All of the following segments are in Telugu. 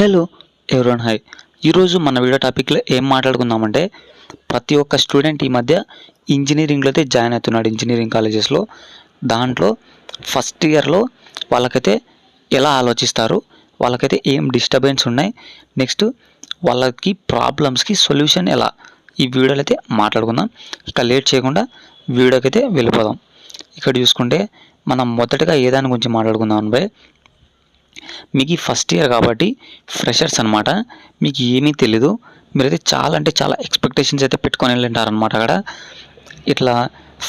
Hello everyone hi. ఈరోజు మన వీడియో టాపిక్లో ఏం మాట్లాడుకుందామంటే, ప్రతి ఒక్క స్టూడెంట్ ఈ మధ్య ఇంజనీరింగ్లో అయితే జాయిన్ అవుతున్నాడు. ఇంజనీరింగ్ కాలేజెస్లో దాంట్లో ఫస్ట్ ఇయర్లో వాళ్ళకైతే ఎలా ఆలోచిస్తారు, వాళ్ళకైతే ఏం డిస్టర్బెన్స్ ఉన్నాయి, నెక్స్ట్ వాళ్ళకి ప్రాబ్లమ్స్కి సొల్యూషన్ ఎలా, ఈ వీడియోలో అయితే మాట్లాడుకుందాం. ఇక లేట్ చేయకుండా వీడియోకి అయితే వెళ్ళిపోదాం. ఇక్కడ చూసుకుంటే మనం మొదటగా ఏ దాని గురించి మాట్లాడుకుందాం అంటే, మీకు ఈ ఫస్ట్ ఇయర్ కాబట్టి ఫ్రెషర్స్ అనమాట. మీకు ఏమీ తెలీదు. మీరైతే చాలా అంటే చాలా ఎక్స్పెక్టేషన్స్ అయితే పెట్టుకొని వెళ్ళింటారనమాట. అక్కడ ఇట్లా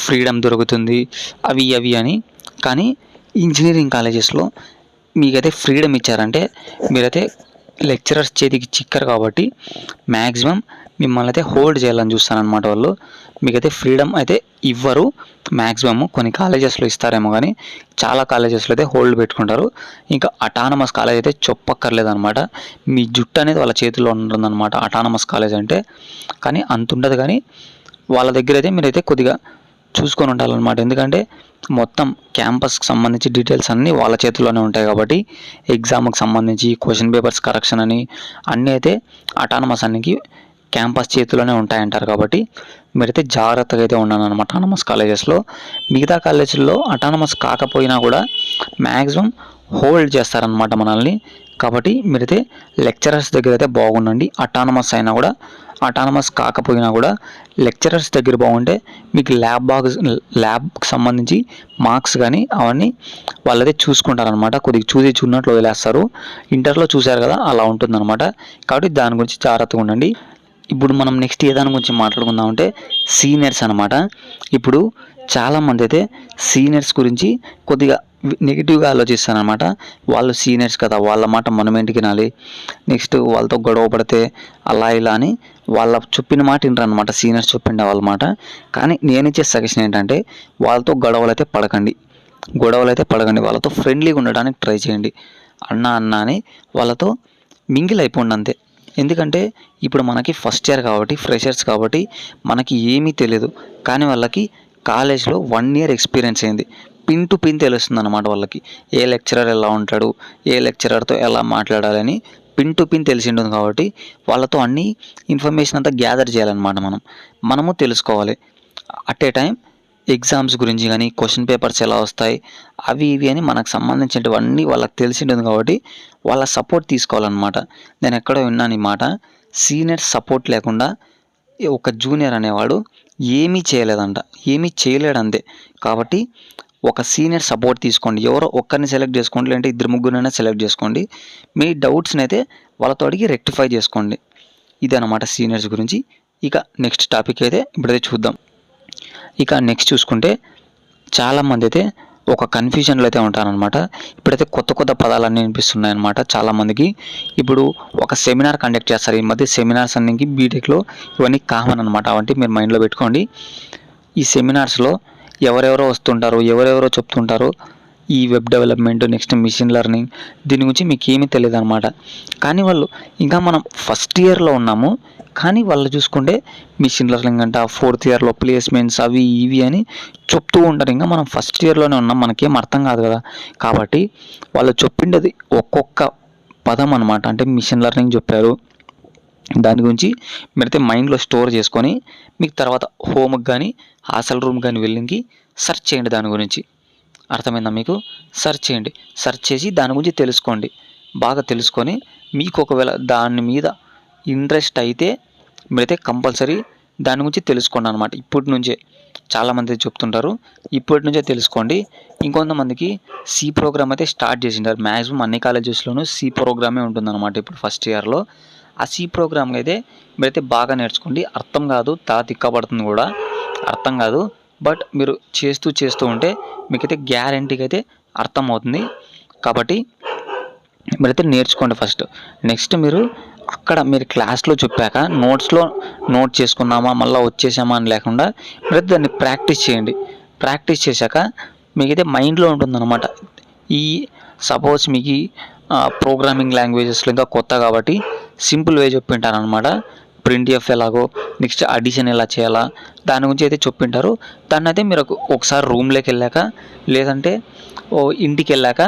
ఫ్రీడమ్ దొరుకుతుంది అవి అని. కానీ ఇంజనీరింగ్ కాలేజెస్లో మీకైతే ఫ్రీడమ్ ఇచ్చారంటే మీరైతే లెక్చరర్స్ చేతికి చిక్కరు కాబట్టి మ్యాక్సిమం మిమ్మల్ని అయితే హోల్డ్ చేయాలని చూస్తారనమాట వాళ్ళు. మీకైతే ఫ్రీడమ్ అయితే ఇవ్వరు. మ్యాక్సిమమ్ కొన్ని కాలేజెస్లో ఇస్తారేమో కానీ చాలా కాలేజెస్లో అయితే హోల్డ్ పెట్టుకుంటారు. ఇంకా అటానమస్ కాలేజ్ అయితే చెప్పక్కర్లేదనమాట. మీ జుట్టు అనేది వాళ్ళ చేతిలో ఉంటుందన్నమాట అటానమస్ కాలేజ్ అంటే. కానీ అంత ఉండదు. కానీ వాళ్ళ దగ్గర అయితే మీరైతే కొద్దిగా చూసుకొని ఉండాలన్నమాట. ఎందుకంటే మొత్తం క్యాంపస్కి సంబంధించి డీటెయిల్స్ అన్నీ వాళ్ళ చేతుల్లోనే ఉంటాయి కాబట్టి ఎగ్జామ్కి సంబంధించి క్వశ్చన్ పేపర్స్ కరెక్షన్ అని అన్నీ అయితే అటానమస్ అన్నికి క్యాంపస్ చేతిలోనే ఉంటాయంటారు. కాబట్టి మీరైతే జాగ్రత్తగా అయితే ఉన్నాను అనమాట అటానమస్ కాలేజెస్లో. మిగతా కాలేజీల్లో అటానమస్ కాకపోయినా కూడా మ్యాక్సిమం హోల్డ్ చేస్తారనమాట మనల్ని. కాబట్టి మీరైతే లెక్చరర్స్ దగ్గర అయితే బాగుండండి. అటానమస్ అయినా కూడా, అటానమస్ కాకపోయినా కూడా లెక్చరర్స్ దగ్గర బాగుంటే మీకు ల్యాబ్కి సంబంధించి మార్క్స్ కానీ అవన్నీ వాళ్ళైతే చూసుకుంటారనమాట. కొద్దిగా చూసినట్లు వదిలేస్తారు. ఇంటర్లో చూశారు కదా, అలా ఉంటుందన్నమాట. కాబట్టి దాని గురించి జాగ్రత్తగా ఉండండి. ఇప్పుడు మనం నెక్స్ట్ ఏ దాని గురించి మాట్లాడుకుందామంటే సీనియర్స్ అనమాట. ఇప్పుడు చాలామంది అయితే సీనియర్స్ గురించి కొద్దిగా నెగిటివ్గా ఆలోచిస్తారనమాట. వాళ్ళు సీనియర్స్ కదా, వాళ్ళ మాట మనం ఏంటికి వినాలి, నెక్స్ట్ వాళ్ళతో గొడవ పడితే అలా ఇలా అని వాళ్ళ చెప్పిన మాట వినరనమాట. సీనియర్స్ చెప్పిండే వాళ్ళ మాట. కానీ నేను ఇచ్చే సజెషన్ ఏంటంటే వాళ్ళతో గొడవలు అయితే పడకండి. వాళ్ళతో ఫ్రెండ్లీగా ఉండడానికి ట్రై చేయండి. అన్న అని వాళ్ళతో మింగిల్ అయిపోండి అంతే. ఎందుకంటే ఇప్పుడు మనకి ఫస్ట్ ఇయర్ కాబట్టి, ఫ్రెషర్స్ కాబట్టి మనకి ఏమీ తెలియదు. కానీ వాళ్ళకి కాలేజ్లో 1 ఇయర్ ఎక్స్పీరియన్స్ అయింది. పిన్ టు పిన్ తెలుస్తుంది అన్నమాట వాళ్ళకి. ఏ లెక్చరర్ ఎలా ఉంటాడు, ఏ లెక్చరర్తో ఎలా మాట్లాడాలని పిన్ టు పిన్ తెలిసి ఉంటుంది. కాబట్టి వాళ్ళతో అన్ని ఇన్ఫర్మేషన్ అంతా గ్యాదర్ చేయాలన్నమాట. మనము తెలుసుకోవాలి. అట్ ఏ టైం ఎగ్జామ్స్ గురించి కానీ, క్వశ్చన్ పేపర్స్ ఎలా వస్తాయి, అవి ఇవి అని మనకు సంబంధించినవన్నీ వాళ్ళకి తెలిసి ఉంటుంది. కాబట్టి వాళ్ళ సపోర్ట్ తీసుకోవాలన్నమాట. నేను ఎక్కడో విన్నాను ఈ మాట, సీనియర్ సపోర్ట్ లేకుండా ఒక జూనియర్ అనేవాడు ఏమీ చేయలేడంతే. కాబట్టి ఒక సీనియర్ సపోర్ట్ తీసుకోండి. ఎవరో ఒక్కరిని సెలెక్ట్ చేసుకోండి, లేదంటే 2-3 సెలెక్ట్ చేసుకోండి. మీ డౌట్స్ని అయితే వాళ్ళతో అడిగి రెక్టిఫై చేసుకోండి. ఇదన్నమాట సీనియర్స్ గురించి. ఇక నెక్స్ట్ టాపిక్ అయితే ఇప్పుడైతే చూద్దాం. ఇక నెక్స్ట్ చూసుకుంటే చాలామంది అయితే ఒక కన్ఫ్యూజన్లో అయితే ఉంటారనమాట. ఇప్పుడైతే కొత్త పదాలన్నీ వినిపిస్తున్నాయి అనమాట చాలామందికి. ఇప్పుడు ఒక సెమినార్ కండక్ట్ చేస్తారు. ఈ మధ్య సెమినార్స్ అన్నికి బీటెక్లో ఇవన్నీ కామన్ అనమాట. అవంటే మీరు మైండ్లో పెట్టుకోండి. ఈ సెమినార్స్లో ఎవరెవరో వస్తుంటారు, ఎవరెవరో చెప్తుంటారు. ఈ web development, next machine learning, దీని గురించి మీకు ఏమీ తెలియదు అనమాట. కానీ వాళ్ళు ఇంకా మనం ఫస్ట్ ఇయర్లో ఉన్నాము. కానీ వాళ్ళు చూసుకుంటే మిషన్ లెర్నింగ్ అంట, 4th ఇయర్లో ప్లేస్మెంట్స్ అవి ఇవి అని చెప్తూ ఉంటారు. ఇంకా మనం ఫస్ట్ ఇయర్లోనే ఉన్నాం, మనకేం అర్థం కాదు కదా. కాబట్టి వాళ్ళు చెప్పిండేది ఒక్కొక్క పదం అనమాట. అంటే మిషన్ లెర్నింగ్ చెప్పారు, దాని గురించి మీరైతే మైండ్లో స్టోర్ చేసుకొని మీకు తర్వాత హోమ్కి కానీ హాస్టల్ రూమ్ కానీ వెళ్ళి సెర్చ్ చేయండి. దాని గురించి అర్థమైందా మీకు? సెర్చ్ చేయండి. సెర్చ్ చేసి దాని గురించి తెలుసుకోండి. బాగా తెలుసుకొని మీకు ఒకవేళ దాని మీద ఇంట్రెస్ట్ అయితే మీరైతే కంపల్సరీ దాని గురించి తెలుసుకోండి అనమాట. ఇప్పటి నుంచే చాలామంది చెప్తుంటారు, ఇప్పటి నుంచే తెలుసుకోండి. ఇంకొంతమందికి సి ప్రోగ్రామ్ అయితే స్టార్ట్ చేసింటారు. మ్యాక్సిమం అన్ని కాలేజెస్లోనూ సి ప్రోగ్రామే ఉంటుందన్నమాట ఇప్పుడు ఫస్ట్ ఇయర్లో. ఆ సి ప్రోగ్రామ్ అయితే మీరైతే బాగా నేర్చుకోండి. అర్థం కాదు, తిక్కబడుతుంది కూడా, అర్థం కాదు. బట్ మీరు చేస్తూ ఉంటే మీకైతే గ్యారంటీగా అయితే అర్థమవుతుంది. కాబట్టి మీరైతే నేర్చుకోండి ఫస్ట్. నెక్స్ట్ మీరు క్లాస్లో చెప్పాక నోట్ చేసుకున్నామా మళ్ళీ వచ్చేసామా అని లేకుండా మీరైతే దాన్ని ప్రాక్టీస్ చేయండి. ప్రాక్టీస్ చేశాక మీకైతే మైండ్లో ఉంటుందన్నమాట. ఈ సపోజ్ మీకు ప్రోగ్రామింగ్ లాంగ్వేజెస్లో ఇంకా కొత్త కాబట్టి సింపుల్ వే చెప్పింటారనమాట. ప్రింట్ఎఫ్ ఎలాగో, నెక్స్ట్ అడిషన్ ఎలా చేయాలా, దాని గురించి అయితే చెప్పింటారు. దాన్ని అయితే మీరు ఒకసారి రూమ్లోకి వెళ్ళాక, లేదంటే ఇంటికి వెళ్ళాక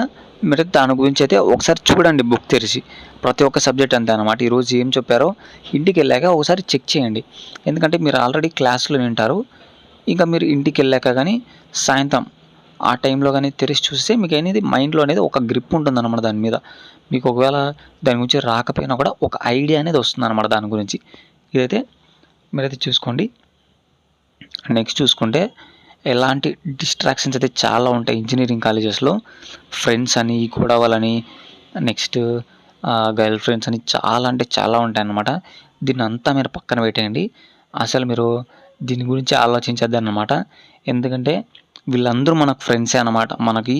మీరు దాని గురించి అయితే ఒకసారి చూడండి బుక్ తెరిచి. ప్రతి ఒక్క సబ్జెక్ట్ అంతే అనమాట. ఈరోజు ఏం చెప్పారో ఇంటికి వెళ్ళాక ఒకసారి చెక్ చేయండి. ఎందుకంటే మీరు ఆల్రెడీ క్లాస్లో వింటారు. ఇంకా మీరు ఇంటికి వెళ్ళాక కానీ సాయంత్రం ఆ టైంలో కానీ తెరిచి చూస్తే మీకు అనేది మైండ్లో అనేది ఒక గ్రిప్ ఉంటుందన్నమాట దాని మీద. మీకు ఒకవేళ దాని గురించి రాకపోయినా కూడా ఒక ఐడియా అనేది వస్తుందన్నమాట దాని గురించి. ఇదైతే మీరైతే చూసుకోండి. నెక్స్ట్ చూసుకుంటే ఎలాంటి డిస్ట్రాక్షన్స్ అయితే చాలా ఉంటాయి ఇంజనీరింగ్ కాలేజెస్లో. ఫ్రెండ్స్ అని, గొడవలని, నెక్స్ట్ గర్ల్ ఫ్రెండ్స్ అని చాలా అంటే చాలా ఉంటాయన్నమాట. దీన్ని అంతా మీరు పక్కన పెట్టేయండి. అసలు మీరు దీని గురించి ఆలోచించొద్దన్నమాట. ఎందుకంటే వీళ్ళందరూ మనకు ఫ్రెండ్సే అన్నమాట. మనకి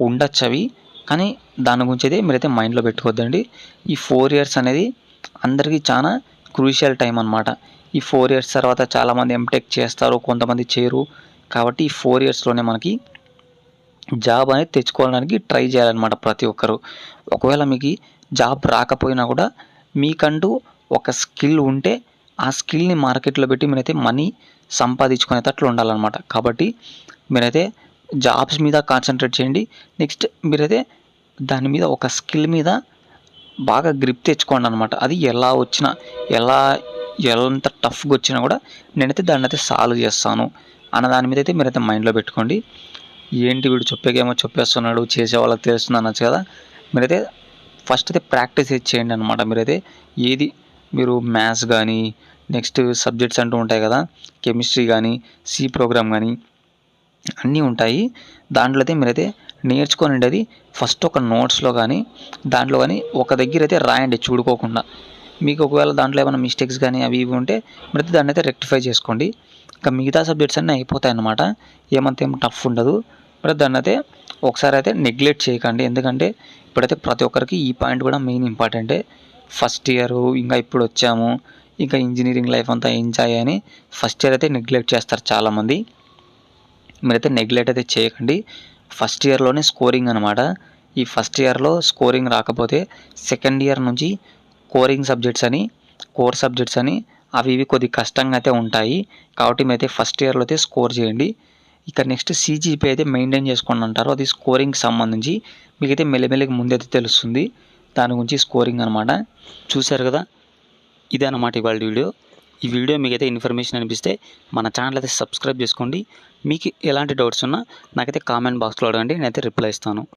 ఉండొచ్చు అవి, కానీ దాని గురించి అయితే మీరైతే మైండ్లో పెట్టుకోవద్దండి. ఈ 4 ఇయర్స్ అనేది అందరికీ చాలా క్రూషియల్ టైం అన్నమాట. ఈ 4 ఇయర్స్ తర్వాత చాలామంది ఎంటెక్ చేస్తారు, కొంతమంది చేయరు. కాబట్టి ఈ 4 ఇయర్స్లోనే మనకి జాబ్ అనేది తెచ్చుకోవడానికి ట్రై చేయాలన్నమాట ప్రతి ఒక్కరు. ఒకవేళ మీకు జాబ్ రాకపోయినా కూడా మీకంటూ ఒక స్కిల్ ఉంటే ఆ స్కిల్ని మార్కెట్లో పెట్టి మీరైతే మనీ సంపాదించుకునేటట్లు ఉండాలన్నమాట. కాబట్టి మీరైతే జాబ్స్ మీద కాన్సన్ట్రేట్ చేయండి. నెక్స్ట్ మీరైతే దాని మీద ఒక స్కిల్ మీద బాగా గ్రిప్ తెచ్చుకోండి అనమాట. అది ఎలా వచ్చినా, ఎంత టఫ్గా వచ్చినా కూడా నేనైతే దాన్ని అయితే సాల్వ్ చేస్తాను అన్న దాని మీద అయితే మీరైతే మైండ్లో పెట్టుకోండి. ఏంటి వీడు చెప్పేకేమో చెప్పేస్తున్నాడు, చేసే వాళ్ళకి తెలుస్తుంది అనొచ్చు కదా. మీరైతే ఫస్ట్ అయితే ప్రాక్టీస్ చేయండి అనమాట. మీరైతే ఏది మీరు మ్యాథ్స్ కానీ, నెక్స్ట్ సబ్జెక్ట్స్ అంటూ ఉంటాయి కదా, కెమిస్ట్రీ కానీ, సి ప్రోగ్రామ్ కానీ అన్నీ ఉంటాయి. దాంట్లో అయితే మీరైతే నేర్చుకోనండి. అది ఫస్ట్ ఒక నోట్స్లో కానీ దాంట్లో కానీ ఒక దగ్గర అయితే రాయండి చూడుకోకుండా. మీకు ఒకవేళ దాంట్లో ఏమైనా మిస్టేక్స్ కానీ అవి ఇవి ఉంటే మీరైతే దాన్ని అయితే రెక్టిఫై చేసుకోండి. ఇంకా మిగతా సబ్జెక్ట్స్ అన్నీ అయిపోతాయి అన్నమాట. ఏం టఫ్ ఉండదు. మరి దాన్ని అయితే ఒకసారి అయితే నెగ్లెక్ట్ చేయకండి. ఎందుకంటే ఇప్పుడైతే ప్రతి ఒక్కరికి ఈ పాయింట్ కూడా మెయిన్ ఇంపార్టెంటే. ఫస్ట్ ఇయర్ ఇంకా ఇప్పుడు వచ్చాము, ఇంకా ఇంజనీరింగ్ లైఫ్ అంతా ఎంజాయ్ అని ఫస్ట్ ఇయర్ అయితే నెగ్లెక్ట్ చేస్తారు చాలామంది. మీరైతే నెగ్లెక్ట్ అయితే చేయకండి. ఫస్ట్ ఇయర్లోనే స్కోరింగ్ అనమాట. ఈ ఫస్ట్ ఇయర్లో స్కోరింగ్ రాకపోతే సెకండ్ ఇయర్ నుంచి కోర్ సబ్జెక్ట్స్ అని అవి ఇవి కొద్దిగా కష్టంగా అయితే ఉంటాయి. కాబట్టి మీరైతే ఫస్ట్ ఇయర్లో అయితే స్కోర్ చేయండి. ఇక నెక్స్ట్ CGPA అయితే మెయింటైన్ చేసుకోండి అంటారు. అది స్కోరింగ్కి సంబంధించి మీకైతే మెల్లమెల్లగా ముందైతే తెలుస్తుంది. దాని గురించి స్కోరింగ్ అనమాట. చూశారు కదా, ఇదే అన్నమాట ఇవాళ వీడియో. ఈ వీడియో మీకైతే ఇన్ఫర్మేషన్ అనిపిస్తే మన ఛానల్ అయితే సబ్స్క్రైబ్ చేసుకోండి. మీకు ఎలాంటి డౌట్స్ ఉన్నా నాకైతే కామెంట్ బాక్స్లో అడగండి, నేనైతే రిప్లై ఇస్తాను.